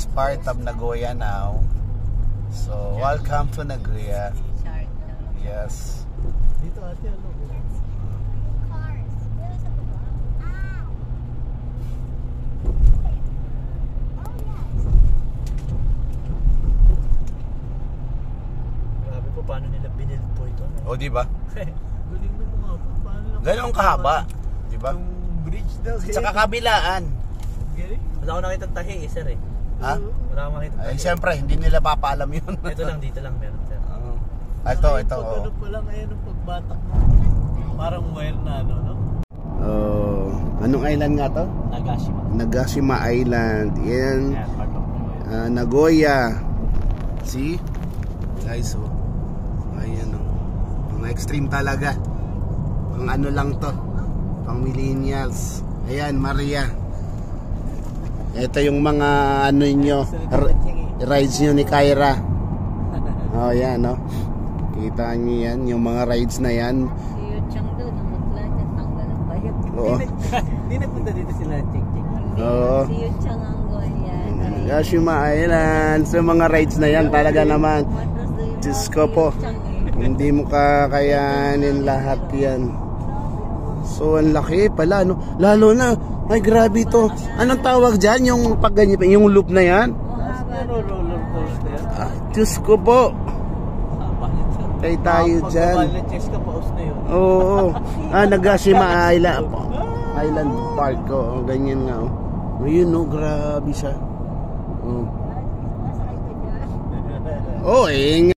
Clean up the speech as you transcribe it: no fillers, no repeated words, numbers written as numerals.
is part of Nagoya now. So, welcome to Nagoya. Yes. Dito ate, ano? Grabe po, paano nila binild po ito? O, di ba? Galing na mga po, paano nila? Ganun kahaba, di ba? Yung bridge daw. Sa kakabilaan. Galing. Wala ko nakita tahi, sir eh. Ha? Wala ko nakita tahi. Ay, siyempre, hindi nila papaalam yun. Ito lang, dito lang meron, sir. Ito. Pag ano pa lang, ayan ang pagbatak mo. Parang wire na ano, no? Anong island nga to? Nagashima. Nagashima Island. Yan. Yeah, part of Nagoya. Nagoya. See? Guys, oh. Ayan, oh. Mga extreme talaga. Pang ano lang to. Pang millennials. Ayan, Maria. Ito yung mga ano nyo, rides nyo ni Kyra. Oh, yan, no? Kita nyo yan, yung mga rides na yan. Si Yuchang doon, namutla niya, tanggal ang bayad. Oo. Hindi nagpunta dito sila, Ching-Ching. Oo. Si Yuchang ang goyan. Nagashima Island. So, mga rides na yan talaga naman. Diyos ko po. Hindi mo kakayanin lahat yan. So, ang laki pala, no? Lalo na, ay grabe to. Anong tawag dyan? Yung pag ganyan, yung loop na yan? Roller coaster. Diyos ko po. Tay tayo dyan. Pag-chess ka, paus na yun. Oo. Nagashima Island Park. Oh, ganyan nga. Oh. Ayun, no? Grabe siya. Oh,